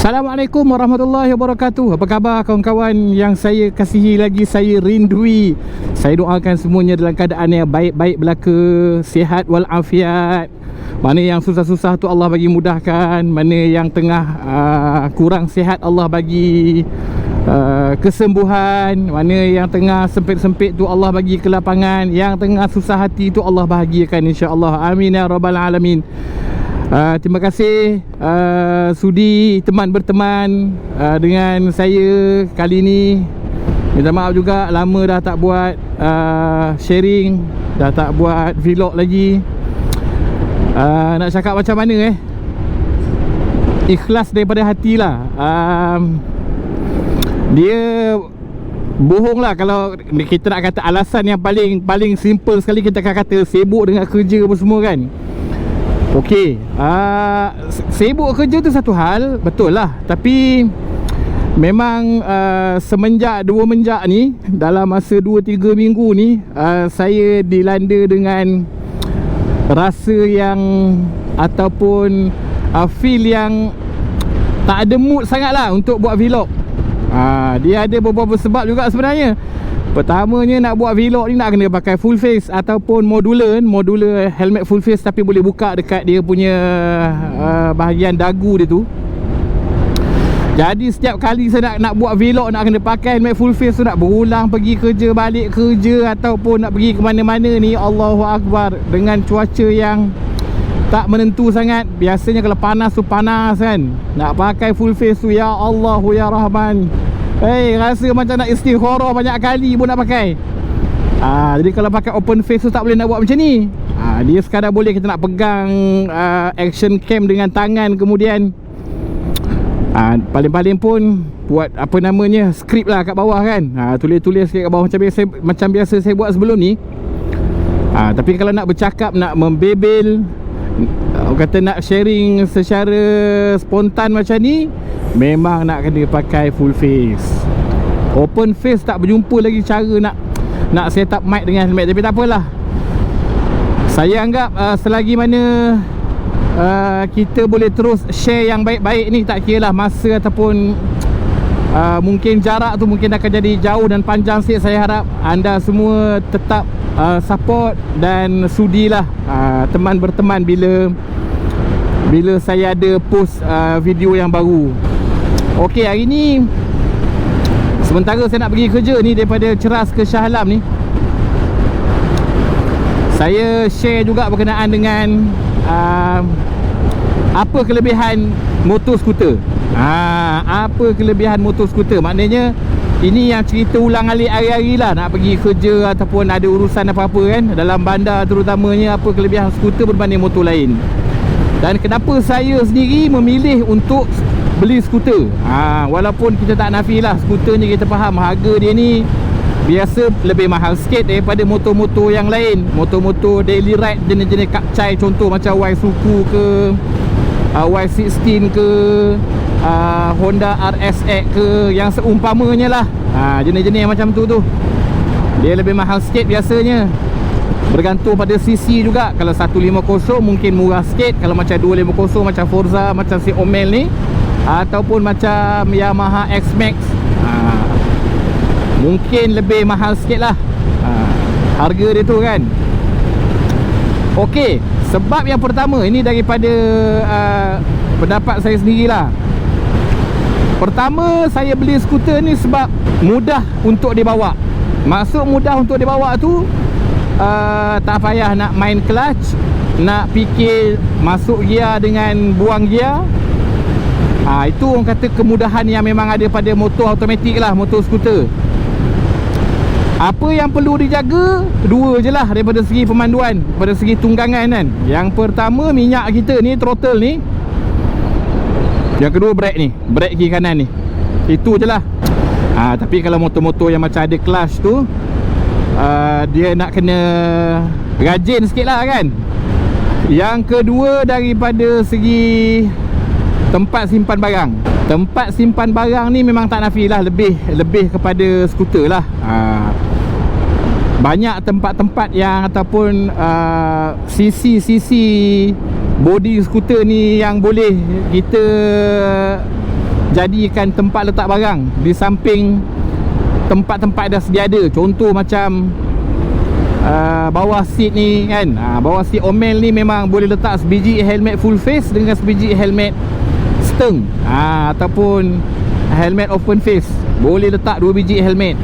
Assalamualaikum warahmatullahi wabarakatuh. Apa khabar kawan-kawan yang saya kasihi lagi, saya rindui. Saya doakan semuanya dalam keadaan yang baik-baik belaka, sihat walafiat. Mana yang susah-susah tu Allah bagi mudahkan, mana yang tengah kurang sihat Allah bagi kesembuhan, mana yang tengah sempit-sempit tu Allah bagi kelapangan, yang tengah susah hati tu Allah bahagiakan insya-Allah. Amin ya rabbal alamin. Terima kasih sudi teman berteman dengan saya kali ni. Minta maaf juga, lama dah tak buat sharing, dah tak buat vlog lagi. Nak cakap macam mana ikhlas daripada hati lah. Dia bohong lah kalau kita nak kata alasan yang paling simple sekali. Kita akan kata sibuk dengan kerja apa semua kan. Okey, sibuk kerja tu satu hal, betul lah. Tapi memang semenjak 2 menjak ni, dalam masa 2-3 minggu ni, saya dilanda dengan rasa yang ataupun feel yang tak ada mood sangat lah untuk buat vlog. Dia ada beberapa sebab juga sebenarnya. Pertamanya, nak buat vlog ni nak kena pakai full face ataupun modular helmet full face, tapi boleh buka dekat dia punya bahagian dagu dia tu. Jadi setiap kali saya nak buat vlog, nak kena pakai helmet full face tu, nak berulang pergi kerja, balik kerja, ataupun nak pergi ke mana-mana ni, Allahu Akbar, dengan cuaca yang tak menentu sangat. Biasanya kalau panas tu panas kan, nak pakai full face tu, ya Allah ya Rahman, rasa macam nak istikharah banyak kali pun nak pakai. Jadi kalau pakai open face tu tak boleh nak buat macam ni. Dia sekadar boleh kita nak pegang action cam dengan tangan, kemudian paling-paling pun buat apa namanya, skrip lah kat bawah kan. Tulis-tulis kat bawah macam biasa saya buat sebelum ni. Tapi kalau nak bercakap, nak membebel, kata nak sharing secara spontan macam ni, memang nak kena pakai full face. Open face tak berjumpa lagi cara nak set up mic dengan helmet. Tapi tak apalah, saya anggap selagi mana kita boleh terus share yang baik-baik ni, tak kira lah masa ataupun mungkin jarak tu mungkin akan jadi jauh dan panjang sikit. Saya harap anda semua tetap support dan sudilah teman berteman bila saya ada post video yang baru. Okey, hari ni sementara saya nak pergi kerja ni, daripada Ceras ke Shah Alam ni, saya share juga berkenaan dengan apa kelebihan motor skuter. Apa kelebihan motor skuter? Maknanya ini yang cerita ulang alik hari-hari lah, nak pergi kerja ataupun ada urusan apa-apa kan, dalam bandar terutamanya, apa kelebihan skuter berbanding motor lain. Dan kenapa saya sendiri memilih untuk beli skuter. Walaupun kita tak nafilah, skuter ni kita faham harga dia ni biasa lebih mahal sikit daripada motor-motor yang lain. Motor-motor daily ride jenis-jenis kapcai, contoh macam Y-Suku ke, Y16 ke, Honda RSX ke, yang seumpamanya lah. Jenis-jenis macam tu dia lebih mahal sikit biasanya. Bergantung pada cc juga. Kalau 150 mungkin murah sikit. Kalau macam 250 macam Forza, macam si Omel ni, ataupun macam Yamaha X-Max, mungkin lebih mahal sikit lah harga dia tu kan. Okey, sebab yang pertama, ini daripada pendapat saya sendirilah. Pertama, saya beli skuter ni sebab mudah untuk dibawa. Maksud mudah untuk dibawa tu, tak payah nak main clutch, nak fikir masuk gear dengan buang gear. Itu orang kata kemudahan yang memang ada pada motor automatik lah, motor skuter. Apa yang perlu dijaga, dua je lah daripada segi pemanduan, daripada segi tunggangan kan. Yang pertama, minyak kita ni, throttle ni. Yang kedua, brake ni, brake kiri kanan ni. Itu je lah. Tapi kalau motor-motor yang macam ada clutch tu, dia nak kena rajin sikit lah kan. Yang kedua, daripada segi tempat simpan barang. Tempat simpan barang ni memang tak nafi lah, lebih kepada skuter lah. Banyak tempat-tempat yang ataupun sisi body skuter ni yang boleh kita jadikan tempat letak barang di samping tempat-tempat dah sedia ada. Contoh macam bawah seat ni kan, bawah seat Omel ni memang boleh letak sebiji helmet full face dengan sebiji helmet stern, ataupun helmet open face. Boleh letak 2 biji helmet.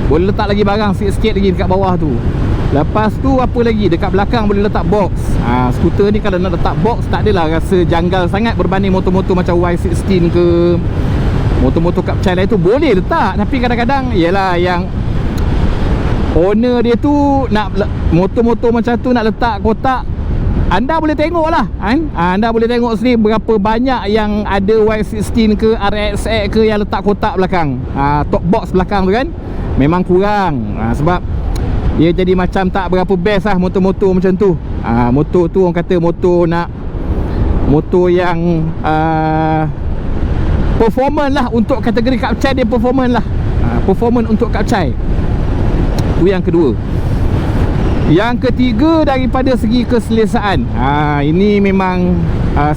Boleh letak lagi barang sikit-sikit lagi dekat bawah tu. Lepas tu apa lagi, dekat belakang boleh letak box. Skuter ni kalau nak letak box tak adalah rasa janggal sangat berbanding motor-motor macam Y16 ke motor-motor Kapcai lain tu. Boleh letak, tapi kadang-kadang yalah yang owner dia tu nak motor-motor macam tu nak letak kotak. Anda boleh tengok lah kan? Anda boleh tengok sendiri berapa banyak yang ada Y16 ke RXX ke yang letak kotak belakang, top box belakang tu kan. Memang kurang, sebab dia jadi macam tak berapa best lah motor-motor macam tu. Motor tu orang kata motor yang performance lah. Untuk kategori Kapcai dia performance lah, performance untuk Kapcai. Itu yang kedua. Yang ketiga, daripada segi keselesaan, ini memang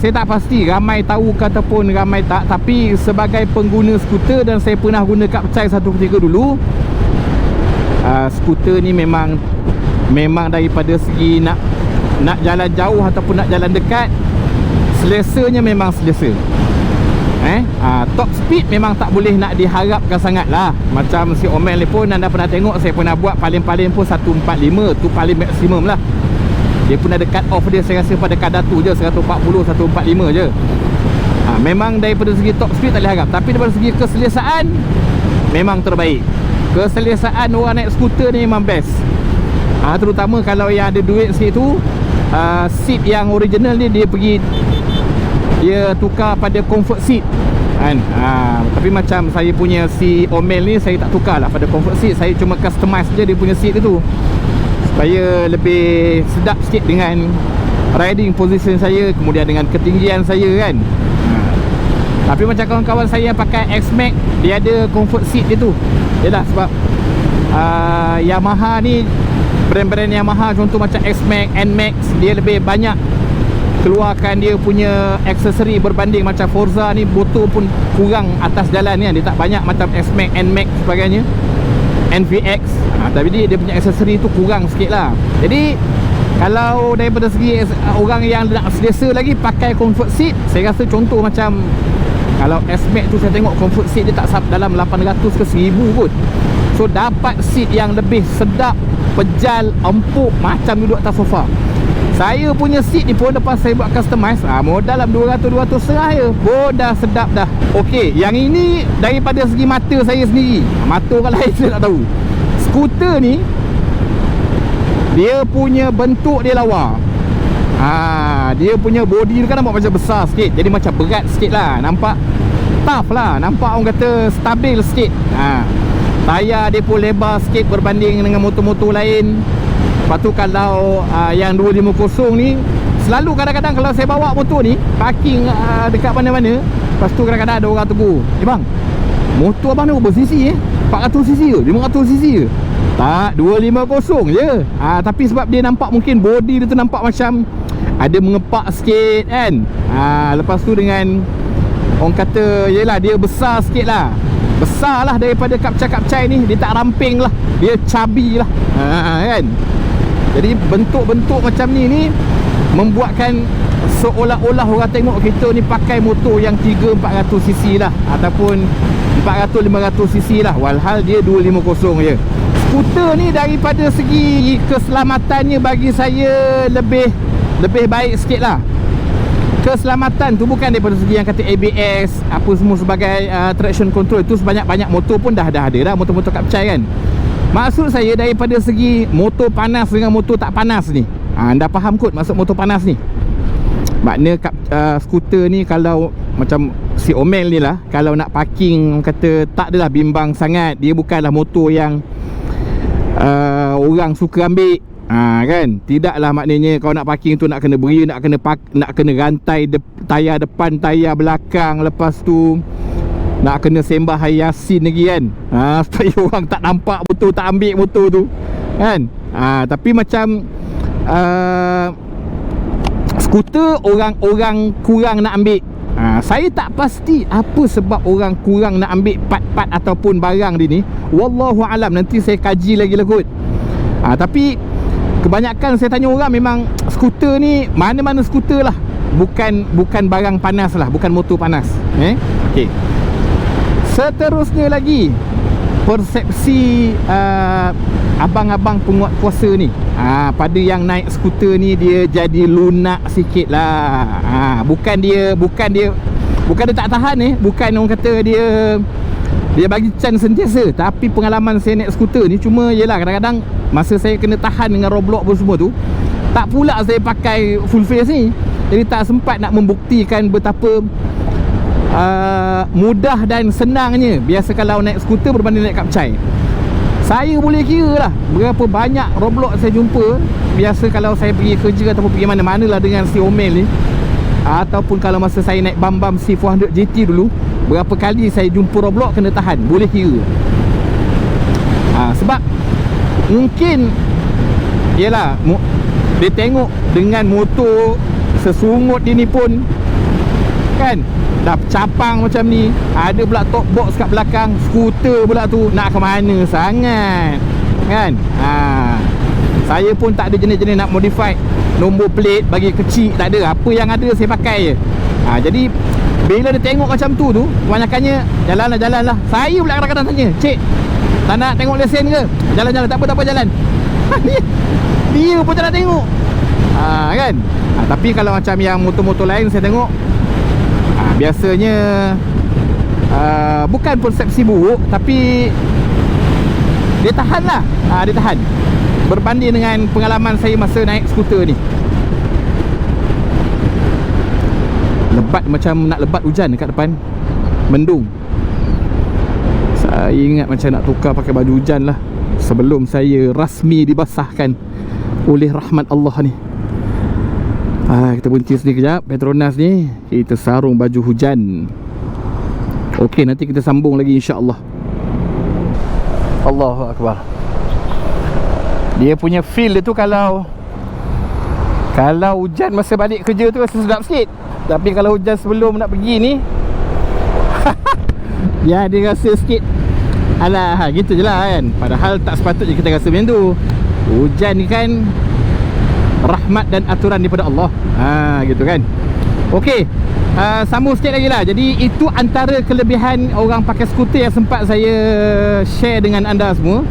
saya tak pasti ramai tahu ke ataupun ramai tak, tapi sebagai pengguna skuter dan saya pernah guna Kapcai satu ketika dulu, skuter ni memang daripada segi nak jalan jauh ataupun nak jalan dekat, selesanya memang selesa. Top speed memang tak boleh nak diharapkan sangat lah. Macam si Omel ni pun anda pernah tengok, saya pernah buat paling-paling pun 145. Tu paling maksimum lah. Dia pun ada cut off dia, saya rasa pada kadar tu je 140, 145 je. Memang daripada segi top speed tak boleh harap, tapi daripada segi keselesaan memang terbaik. Keselesaan orang naik skuter ni memang best. Terutama kalau yang ada duit sikit tu, seat yang original ni dia tukar pada comfort seat kan. Tapi macam saya punya si Omel ni, saya tak tukar lah pada comfort seat. Saya cuma customize je dia punya seat tu supaya lebih sedap sikit dengan riding position saya, kemudian dengan ketinggian saya kan. Tapi macam kawan-kawan saya yang pakai X-Max, dia ada comfort seat dia tu. Yalah, sebab Yamaha ni, brand-brand Yamaha contoh macam X-Max, N-Max, dia lebih banyak keluarkan dia punya aksesori berbanding macam Forza ni. Motor pun kurang atas jalan ni kan. Dia tak banyak macam X-Max, N-Max sebagainya, NVX. Tapi dia punya aksesori tu kurang sikit lah. Jadi kalau daripada segi orang yang nak selesa lagi pakai comfort seat, saya rasa contoh macam kalau S-Max tu saya tengok comfort seat dia tak dalam 800 ke 1000 pun. So dapat seat yang lebih sedap, pejal, empuk, macam duduk atas sofa. Saya punya seat ni pun lepas saya buat customize, modal dalam 200 serah je pun dah sedap dah. Okey, yang ini daripada segi mata saya sendiri. Mata orang lain saya tak tahu. Skuter ni dia punya bentuk dia lawa. Dia punya body tu kan nampak macam besar sikit, jadi macam berat sikit lah. Nampak tough lah, nampak orang kata stabil sikit. Tayar dia pun lebar sikit berbanding dengan motor-motor lain. Lepas tu kalau yang 250 ni, selalu kadang-kadang kalau saya bawa motor ni parking dekat mana-mana, lepas tu kadang-kadang ada orang tegur, bang, motor abang ni berapa cc 400 cc ke? 500 cc ke? Tak, 250 je. Tapi sebab dia nampak, mungkin body dia tu nampak macam ada mengepak sikit kan. Lepas tu dengan orang kata, yelah, dia besar sikit lah. Besar lah daripada Kapcai ni. Dia tak ramping lah, dia chubby lah, kan. Jadi bentuk-bentuk macam ni membuatkan seolah-olah orang tengok kita ni pakai motor yang 300-400 cc lah, ataupun 400-500 cc lah, walhal dia 250 je. Skuter ni daripada segi keselamatannya bagi saya lebih baik sikit lah. Keselamatan tu bukan daripada segi yang kata ABS apa semua sebagai traction control. Tu sebanyak-banyak motor pun dah ada dah, motor-motor Kapcai kan. Maksud saya daripada segi motor panas dengan motor tak panas ni. Anda faham kot maksud motor panas ni? Makna skuter ni kalau macam si Omel ni lah, kalau nak parking kata tak adalah bimbang sangat. Dia bukanlah motor yang orang suka ambil, kan. Tidaklah maknanya kau nak parking tu nak kena beri, nak kena rantai tayar depan, tayar belakang, lepas tu nak kena sembah Yasin lagi kan, supaya orang tak nampak motor, tak ambil motor tu kan. Tapi macam skuter orang kurang nak ambil Saya tak pasti apa sebab orang kurang nak ambil part-part ataupun barang dia ni. Wallahu alam, nanti saya kaji lagi lah kot. Tapi kebanyakan saya tanya orang memang skuter ni, mana-mana skuter lah, bukan barang panas lah, bukan motor panas. Okey. Seterusnya lagi, persepsi abang-abang penguat kuasa ni, pada yang naik skuter ni dia jadi lunak sikit lah. Bukan dia tak tahan bukan orang kata dia bagi chance sentiasa, tapi pengalaman saya naik skuter ni cuma yelah kadang-kadang masa saya kena tahan dengan roadblock pun semua tu, tak pula saya pakai full face ni, jadi tak sempat nak membuktikan betapa mudah dan senangnya biasa kalau naik skuter berbanding naik kapcai. Saya boleh kira lah berapa banyak roadblock saya jumpa biasa kalau saya pergi kerja ataupun pergi mana-mana lah dengan si Omel ni, ataupun kalau masa saya naik Bam-Bam C400 GT dulu, berapa kali saya jumpa roadblock kena tahan, boleh kira. Sebab mungkin yelah dia tengok dengan motor sesungut ini pun kan dah capang macam ni, ada pula top box kat belakang, skuter pula tu, nak ke mana sangat kan. Saya pun tak ada jenis-jenis nak modify nombor plate bagi kecil, tak ada. Apa yang ada saya pakai je. Jadi bila dia tengok macam tu kebanyakannya jalan lah. Saya pula kadang-kadang tanya, "Cik, tak nak tengok lesen ke?" Jalan-jalan, tak apa jalan. Dia pun tak nak tengok. Kan. Tapi kalau macam yang motor-motor lain saya tengok, biasanya bukan persepsi buruk, tapi dia tahan lah. Dia tahan berbanding dengan pengalaman saya masa naik skuter ni. Lebat, macam nak lebat hujan dekat depan, mendung. Saya ingat macam nak tukar pakai baju hujan lah sebelum saya rasmi dibasahkan oleh rahmat Allah ni. Kita berhenti sini kejap, Petronas ni, kita sarung baju hujan. Okey, nanti kita sambung lagi insya-Allah. Allahu Akbar. Dia punya feel dia tu kalau hujan masa balik kerja tu rasa sedap sikit. Tapi kalau hujan sebelum nak pergi ni dia ada rasa sikit alah, gitu je lah kan. Padahal tak sepatutnya kita rasa macam tu. Hujan ni kan rahmat dan aturan daripada Allah. Gitu kan. Okey, sambung sikit lagi lah. Jadi itu antara kelebihan orang pakai skuter yang sempat saya share dengan anda semua.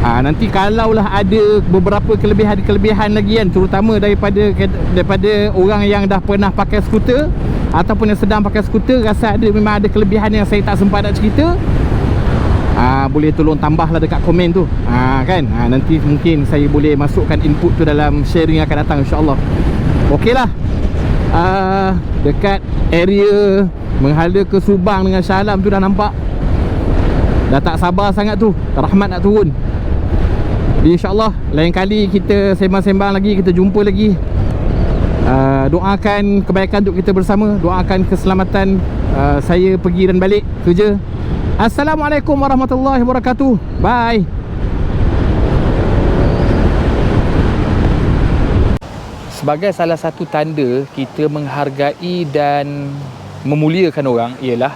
Nanti kalaulah ada beberapa kelebihan lagi kan, terutama daripada orang yang dah pernah pakai skuter ataupun yang sedang pakai skuter, rasa memang ada kelebihan yang saya tak sempat nak cerita, boleh tolong tambahlah dekat komen tu. Kan, nanti mungkin saya boleh masukkan input tu dalam sharing yang akan datang insya-Allah. Okey lah. Dekat area menghala ke Subang dengan Shah Alam tu dah nampak, dah tak sabar sangat tu, rahmat nak turun. InsyaAllah lain kali kita sembang-sembang lagi, kita jumpa lagi. Doakan kebaikan untuk kita bersama, doakan keselamatan saya pergi dan balik kerja. Assalamualaikum warahmatullahi wabarakatuh. Bye. Sebagai salah satu tanda kita menghargai dan memuliakan orang ialah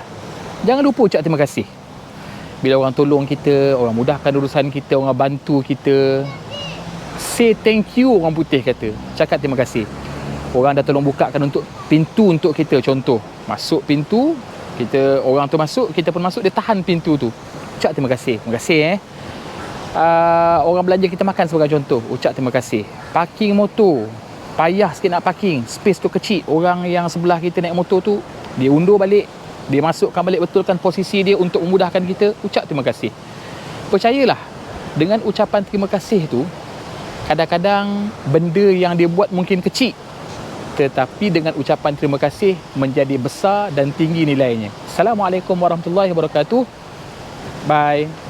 jangan lupa ucap terima kasih. Bila orang tolong kita, orang mudahkan urusan kita, orang bantu kita, say thank you, orang putih kata, cakap terima kasih. Orang dah tolong bukakan untuk pintu untuk kita, contoh masuk pintu, orang tu masuk, kita pun masuk, dia tahan pintu tu, ucap terima kasih. Terima kasih orang belanja kita makan sebagai contoh, ucap terima kasih. Parking motor, payah sikit nak parking, space tu kecil, orang yang sebelah kita naik motor tu, dia undur balik, dia masukkan balik, betulkan posisi dia untuk memudahkan kita, ucap terima kasih. Percayalah, dengan ucapan terima kasih tu, kadang-kadang benda yang dia buat mungkin kecil, tetapi dengan ucapan terima kasih menjadi besar dan tinggi nilainya. Assalamualaikum warahmatullahi wabarakatuh. Bye.